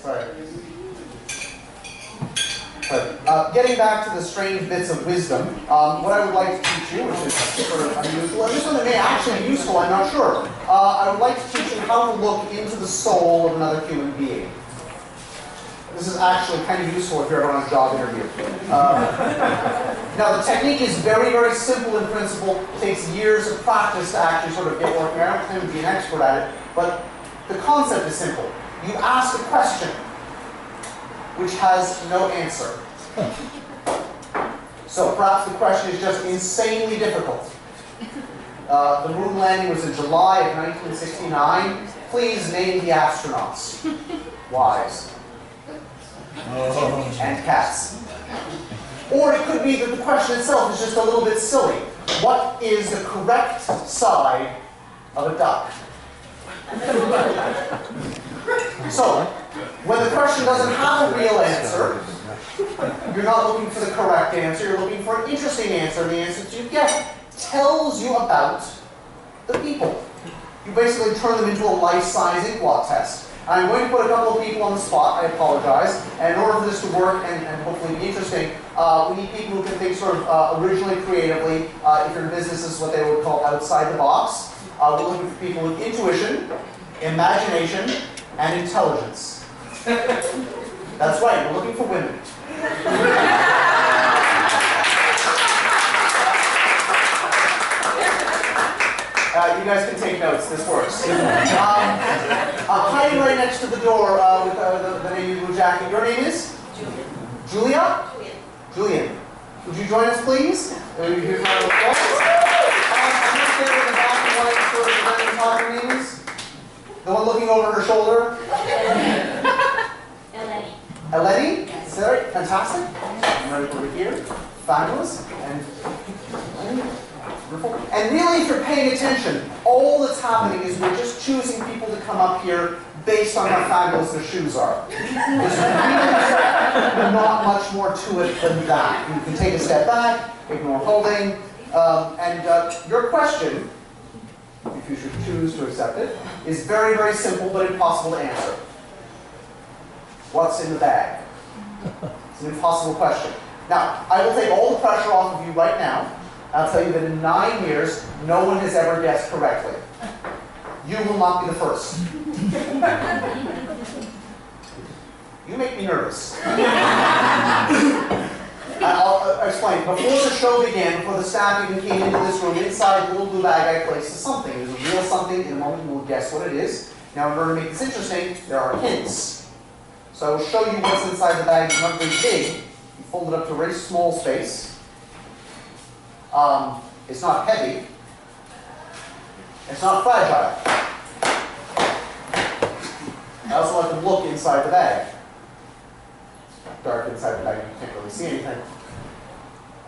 Sorry. Getting back to the strange bits of wisdom, what I would like to teach you, which is sort of unusual, and this one may actually be useful, I'm not sure. I would like to teach you how to look into the soul of another human being. This is actually kind of useful if you're ever on a job interview. Now, the technique is very, very simple in principle. It takes years of practice to actually sort of get working. I don't claim to be an expert at it, but the concept is simple. You ask a question which has no answer. So perhaps the question is just insanely difficult. The moon landing was in July of 1969. Please name the astronauts. Wives. And cats. Or it could be that the question itself is just a little bit silly. What is the correct side of a duck? So, when the question doesn't have a real answer, you're not looking for the correct answer, you're looking for an interesting answer, and the answer that you get tells you about the people. You basically turn them into a life-size inkblot test. I'm going to put a couple of people on the spot, I apologize, and in order for this to work and hopefully be interesting, we need people who can think sort of originally, creatively. If you're in business, this is what they would call outside the box. We're looking for people with intuition, imagination, and intelligence. That's right, we're looking for women. You guys can take notes, this works. Hiding right next to the door with the navy blue jacket. Your name is? Julia. Julian. Would you join us, please? Your name is? The one looking over her shoulder? Eleni. Eleni? Is that right? Fantastic. I'm ready over here. Fabulous. And really, if you're paying attention, all that's happening is we're just choosing people to come up here based on how fabulous their shoes are. There's really not much more to it than that. You can take a step back, ignore holding, and your question, if you should choose to accept it, is very, very simple but impossible to answer. What's in the bag? It's an impossible question. Now, I will take all the pressure off of you right now. I'll tell you that in 9 years, no one has ever guessed correctly. You will not be the first. You make me nervous. I'll explain. Before the show began, before the staff even came into this room, inside the little blue bag I placed something. There's a real something. In a moment, you will guess what it is. Now, in order to make this interesting, there are hints. So I will show you what's inside the bag. It's not very big. You fold it up to a very small space. It's not heavy. It's not fragile. I also like to look inside the bag. Dark inside the bag, you can't really see anything.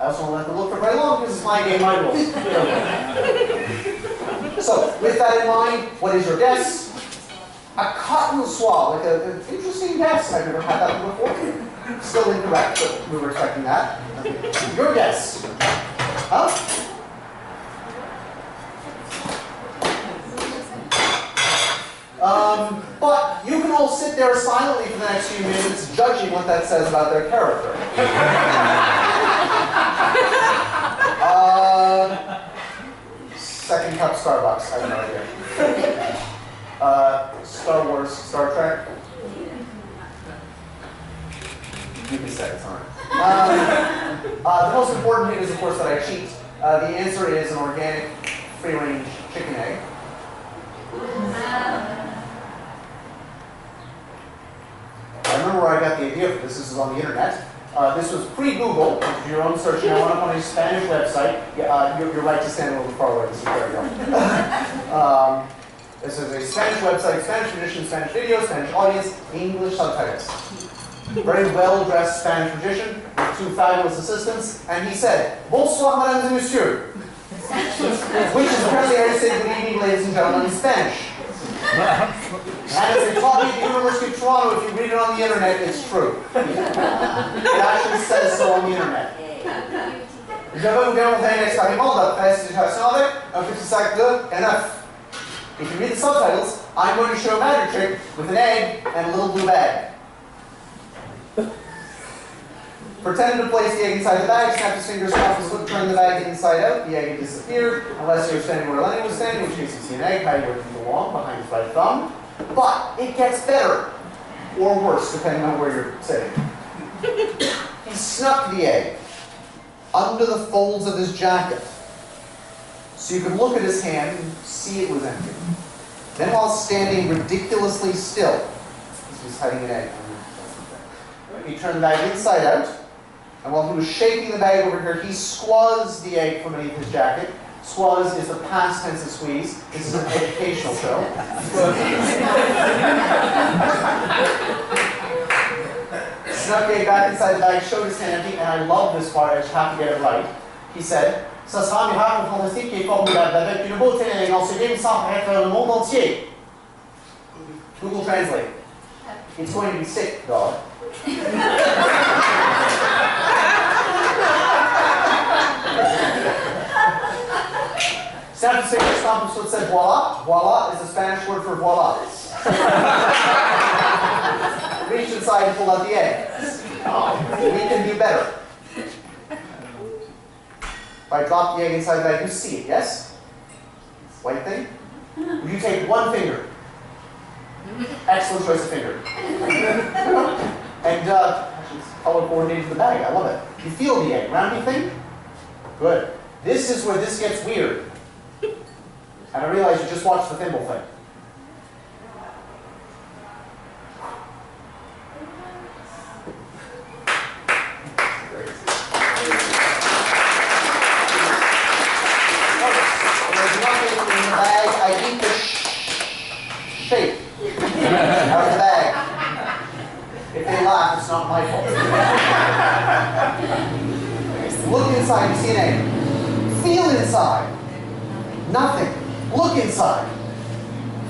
I also don't like to look for very long because it's my game, my rules. So, with that in mind, what is your guess? A cotton swab, like an interesting guess. I've never had that one before. Still incorrect, but we were expecting that. Your guess? Huh? But you can all sit there silently for the next few minutes judging what that says about their character. Second cup Starbucks, I have no idea. Star Wars, Star Trek. You can say it's alright. The most important hint is, of course, that I cheat. The answer is an organic, free-range chicken egg. I remember where I got the idea for this. This is on the internet. This was pre-Google. Your own search. Now, went up on a Spanish website. You're right to stand a little far away. This is there you go. This is a Spanish website, Spanish tradition, Spanish video, Spanish audience, English subtitles. Very well-dressed Spanish magician with 2 fabulous assistants, and he said, "Bonsoir, mesdames et messieurs," which is apparently how you say good evening, ladies and gentlemen, in Spanish. And as they taught me at the University of Toronto, if you read it on the internet, it's true. It actually says so on the internet. Je vais vous démontrer un expériment d'après situation avec un petit sac de enough. If you read the subtitles, I'm going to show a magic trick with an egg and a little blue bag. Pretended to place the egg inside the bag, snapped his fingers off his foot, turned the bag inside out, the egg had disappeared, unless you were standing where Lenny was standing, in which case you see an egg hiding where it belongs, behind his right thumb. But it gets better, or worse, depending on where you're sitting. He snuck the egg under the folds of his jacket, so you could look at his hand and see it was empty. Then while standing ridiculously still, he was hiding an egg. He turned the bag inside out, and while he was shaking the bag over here, he squeezed the egg from beneath his jacket. Squeeze is the past tense of squeeze. This is an educational show. Snuck the egg back inside the bag, showed his hand empty, and I love this part, I just have to get it right. He said, "Ça sera un miracle fantastique et formidable, avec une beauté élégante, sublime, sans paraître le monde entier." Google Translate. It's going to be sick, dog. Snapped his fingers, stomped his foot, said voila. Voila is the Spanish word for voila. Reached inside and pulled out the egg. Oh, we can do better. If I drop the egg inside the bag, you see it, yes? White thing? Would you take one finger? Excellent choice of finger. And actually, it's color coordinated to the bag. I love it. You feel the egg. Roundy thing? Good. This is where this gets weird. And I realize you just watched the thimble thing. There's nothing in the bag. I eat the shape out of the bag. If they laugh, it's not my fault. Look inside, you see an egg. Feel inside. Nothing. Look inside.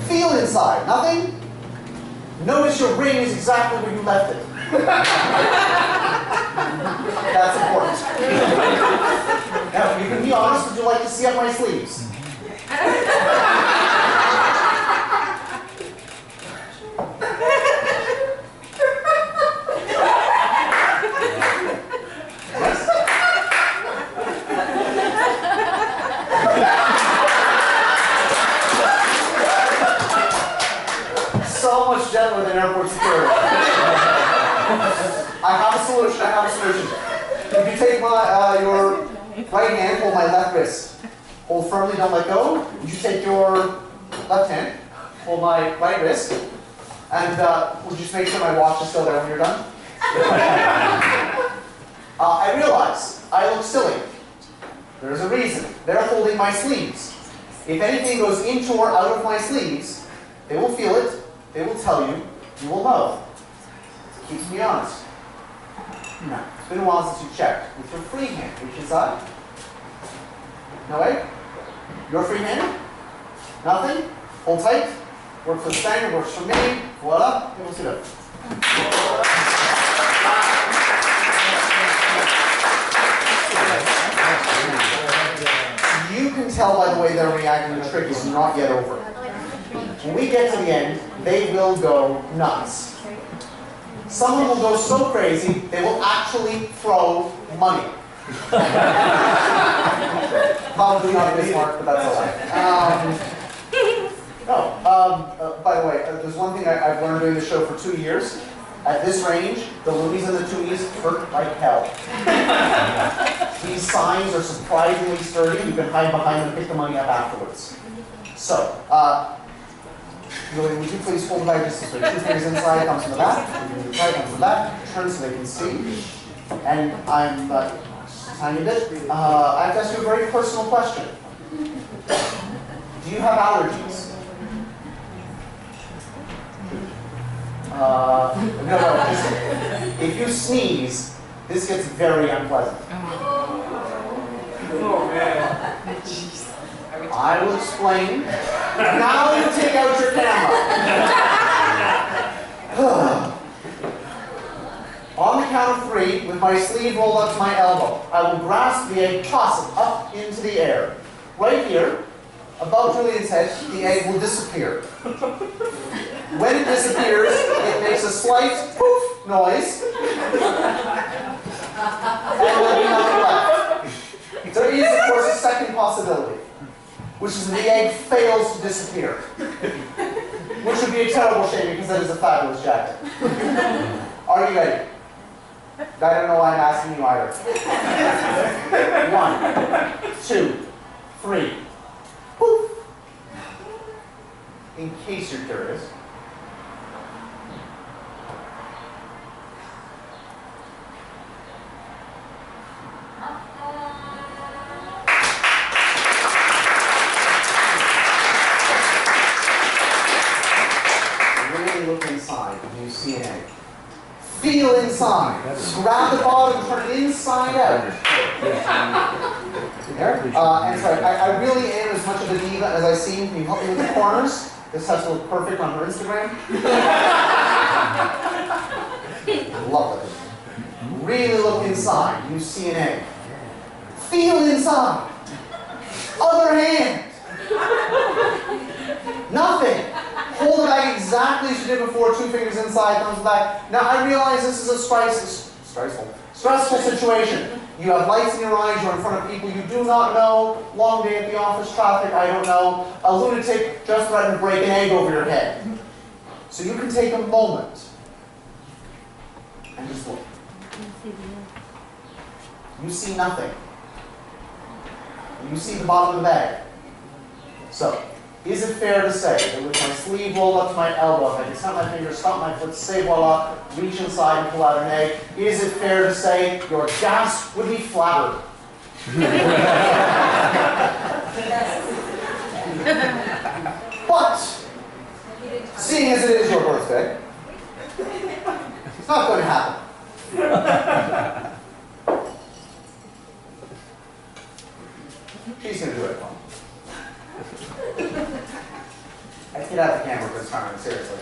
Feel inside. Nothing? Notice your ring is exactly where you left it. That's important. Now, you can be honest, would you like to see up my sleeves? So much gentler than airport security. I have a solution. If you take your right hand, hold my left wrist. Hold firmly, don't let go. You should take your left hand, hold my right wrist, and would you just make sure my watch is still there when you're done? I realize I look silly. There's a reason. They're holding my sleeves. If anything goes into or out of my sleeves, they will feel it. They will tell you. You will know. It keeps me honest. Now, it's been a while since you checked. With your free hand, reach inside. No way? Your free hand? Nothing? Hold tight. Works for the Spaniard, works for me. Voila. And we'll sit up. You can tell by the way they're reacting, the trick is not yet over. When we get to the end, they will go nuts. Someone will go so crazy, they will actually throw money. Probably not this mark, but that's all right. By the way, there's one thing I've learned doing this show for 2 years. At this range, the loonies and the toonies hurt like hell. These signs are surprisingly sturdy. You can hide behind them and pick the money up afterwards. So, would you please hold the bag just this way? 2 fingers inside, thumbs in the back. Right, thumbs in the back. Turn so they can see. And I'm tiny bit. I have to ask you a very personal question. Do you have allergies? No. If you sneeze, this gets very unpleasant. Oh man. I will explain. Now you take out your camera. On the count of 3, with my sleeve rolled up to my elbow, I will grasp the egg, toss it up into the air. Right here, above Julian's head, the egg will disappear. When it disappears, it makes a slight poof noise. And there will be nothing left. There is, of course, a second possibility, which is the egg fails to disappear. Which would be a terrible shame because that is a fabulous jacket. Are you ready? I don't know why I'm asking you either. 1, 2, 3. Poof. In case you're curious. Really look inside and you see an egg. Feel inside. Grab the bottom, turn it inside out. And sorry, I really am as much of a diva as I seem. Can you help me with the corners? This has to look perfect on her Instagram. Love it. Really look inside. You see an egg. Feel inside. Other hand. Nothing. Hold it back exactly as you did before. 2 fingers inside, thumbs back. Now I realize this is a stressful situation. You have lights in your eyes, you're in front of people you do not know, long day at the office, traffic, I don't know. A lunatic just threatened to break an egg over your head. So you can take a moment and just look. You see nothing. You see the bottom of the bag. So, is it fair to say that with my sleeve rolled up to my elbow, if I can snap my fingers, stomp my foot, say voila, reach inside and pull out an egg, is it fair to say your gasp would be flattered? But, seeing as it is your birthday, it's not going to happen. She's going to do it, Mom. Let's get out the camera for this time, seriously.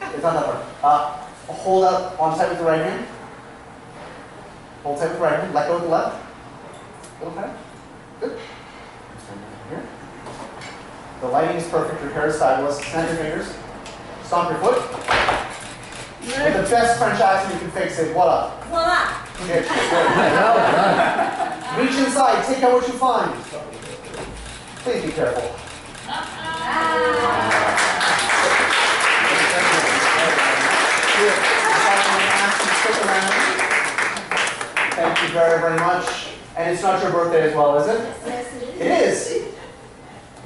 It's not that hard. Hold up on tight with the right hand. Hold tight with the right hand. Let go with the left. A little tight. Good. Here. The lighting is perfect. Your hair is fabulous. Snap your fingers. Stomp your foot. With the best French accent you can fix it. Voila. Voila. Okay. Reach inside. Take out what you find. Please be careful. Thank you very, very much. And it's not your birthday as well, is it? Yes, it is. It is?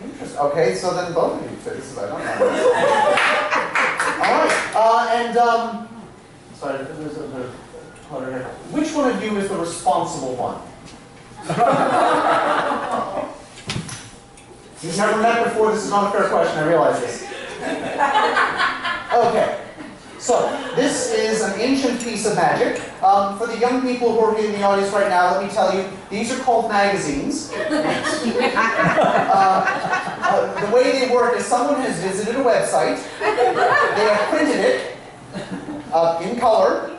Interesting. Okay, so then both of you say this is, I don't know. Alright, sorry, there's a clutter here. Which one of you is the responsible one? You've never met before, this is not a fair question, I realize this. Okay, so this is an ancient piece of magic. For the young people who are in the audience right now, let me tell you, these are called magazines. The way they work is someone has visited a website, they have printed it in color,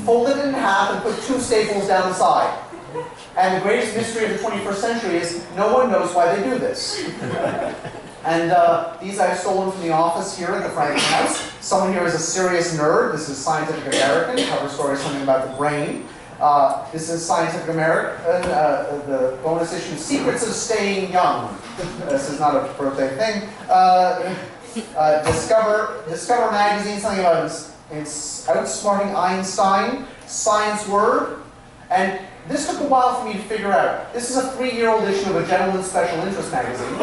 folded it in half, and put 2 staples down the side. And the greatest mystery of the 21st century is no one knows why they do this. And these I've stolen from the office here at the Franklin House. Someone here is a serious nerd. This is Scientific American, cover story something about the brain. This is Scientific American, the bonus issue, Secrets of Staying Young. This is not a birthday thing. Discover magazine, something about outsmarting Einstein, Science Word, and this took a while for me to figure out. This is a 3-year-old issue of a Gentleman's Special Interest magazine.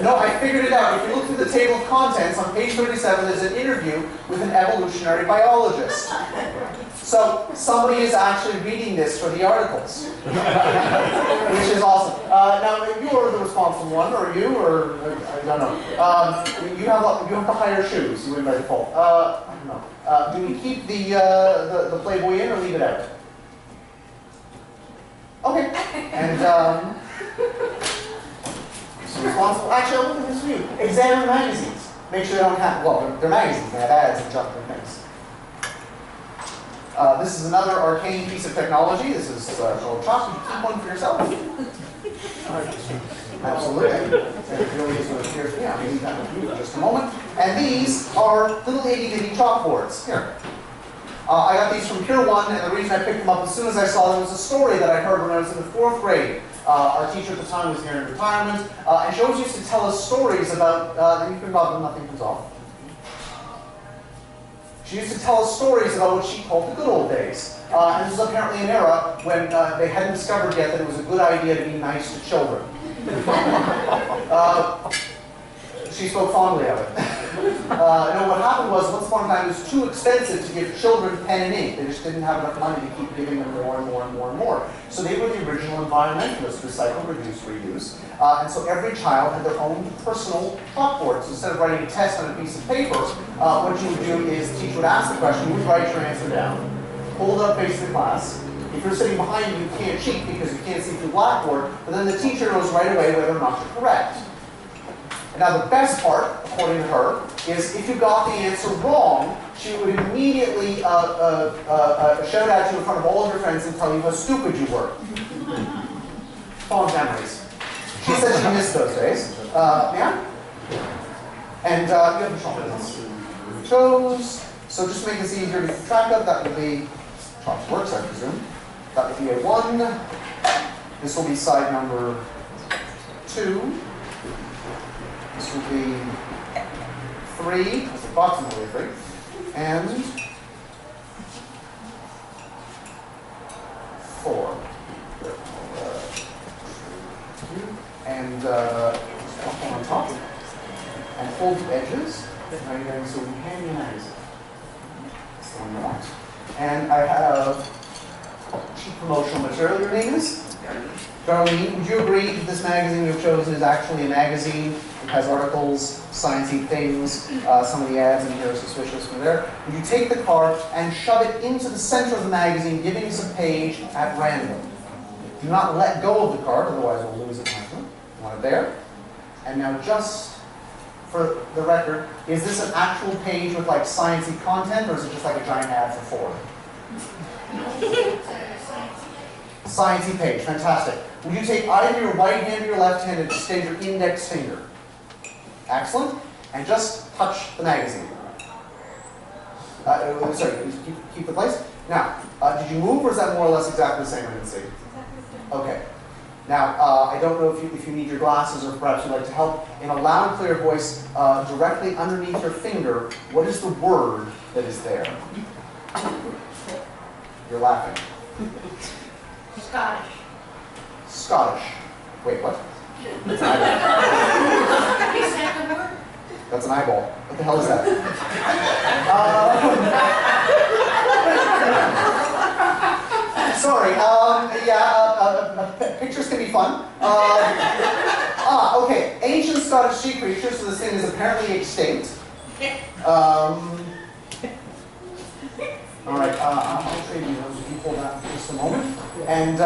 No, I figured it out. If you look through the table of contents, on page 37, there's an interview with an evolutionary biologist. So, somebody is actually reading this for the articles. Which is awesome. Now, you are the responsible one, or you, or I don't know. You have to hire shoes, you win by default. I don't know. Do we keep the Playboy in or leave it out? Okay. And so responsible. Actually, I'll look at this for you. Examine magazines. Make sure they don't have, well, they're magazines. They have ads and junk and things. This is another arcane piece of technology. This is called chalk. Would you keep one for yourself? Absolutely. And it really is what it appears to me. I'll leave that with you for just a moment. And these are little itty-bitty chalkboards. Here. I got these from Pier 1, and the reason I picked them up as soon as I saw them was a story that I heard when I was in the 4th grade. Our teacher at the time was here in retirement, and she always used to tell us stories about, and you can rub them, nothing comes off. She used to tell us stories about what she called the good old days. And this was apparently an era when they hadn't discovered yet that it was a good idea to be nice to children. She spoke fondly of it. What happened was, once upon a time, it was too expensive to give children pen and ink. They just didn't have enough money to keep giving them more and more and more and more. So they were the original environmentalists, recycle, reduce, reuse. And so every child had their own personal chalkboard. So instead of writing a test on a piece of paper, what you would do is the teacher would ask the question, you would write your answer down, hold it up face to the class. If you're sitting behind you, you can't cheat because you can't see through the blackboard, but then the teacher knows right away whether or not you're correct. Now the best part, according to her, is if you got the answer wrong, she would immediately shout at you in front of all of your friends and tell you how stupid you were. Fond memories. She said she missed those days. Yeah? And you have the chocolate. Chose. So just to make this easier to keep track of, that would be chocolate works, I presume. That would be a 1. This will be side number 2. This will be 3, that's approximately 3, and 4. And just pop one on top, and hold the edges. Now you're going to sort of hand your magazine. That's the one you want. And I have cheap promotional material. Your name is? Darlene, would you agree that this magazine you've chosen is actually a magazine? It has articles, sciencey things, some of the ads in here are suspicious from there. Would you take the card and shove it into the center of the magazine, giving us a page at random? Do not let go of the card, otherwise we'll lose it. You want it there? And now just for the record, is this an actual page with like sciencey content, or is it just like a giant ad for Ford? Sciencey page, fantastic. Would you take either your right hand or your left hand and extend your index finger? Excellent. And just touch the magazine. Sorry, keep the place. Now, did you move, or is that more or less exactly the same? I didn't see. Okay. Now, I don't know if you need your glasses, or perhaps you'd like to help. In a loud, clear voice, directly underneath your finger, what is the word that is there? You're laughing. Scottish. Scottish. Wait, what? That's an eyeball. That's an eyeball. What the hell is that? Sorry. Pictures can be fun. Okay. Ancient Scottish sea creatures. So this thing is apparently extinct. All right. I'll trade you those. You hold that for just a moment. And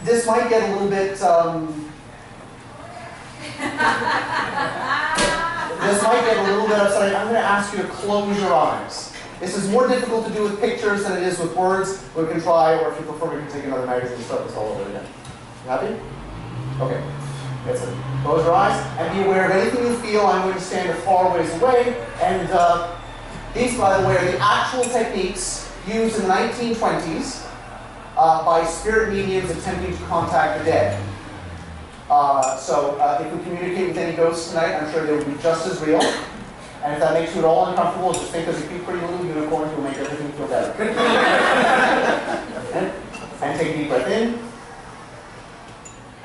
this might get a little bit. This might get a little bit upsetting. I'm going to ask you to close your eyes. This is more difficult to do with pictures than it is with words. We can try, or if you prefer, we can take another magazine and start this all over again. You happy? Okay. That's it. Close your eyes and be aware of anything you feel. I'm going to stand a far ways away. And these, by the way, are the actual techniques used in the 1920s by spirit mediums attempting to contact the dead. So if we communicate with any ghosts tonight, I'm sure they will be just as real. And if that makes you at all uncomfortable, just think there's a few pretty little unicorns who will make everything feel better. And take a deep breath in,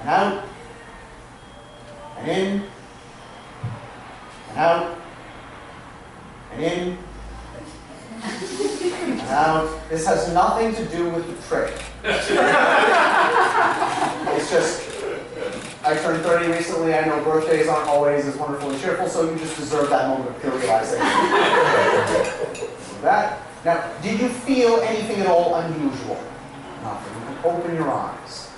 and out, and in, and out, and in, and out. This has nothing to do with the trick. It's just, I turned 30 recently. I know birthdays aren't always as wonderful and cheerful, so you just deserve that moment of pure relaxation. That. Now, did you feel anything at all unusual? Nothing. You can open your eyes.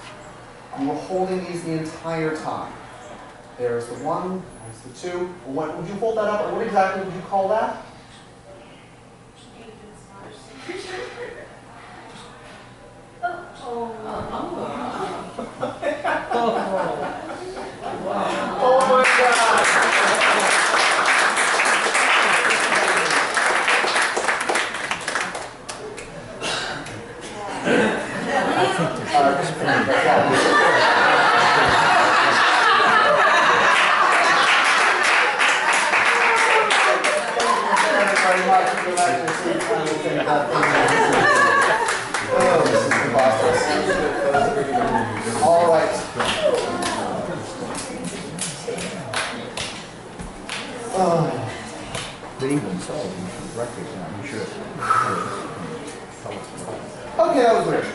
You were holding these the entire time. There's the 1, there's the 2. What, would you hold that up, or what exactly would you call that? Oh my God! Oh, this is preposterous. All right. But even so, you should recognize, you should. Okay, that was weird.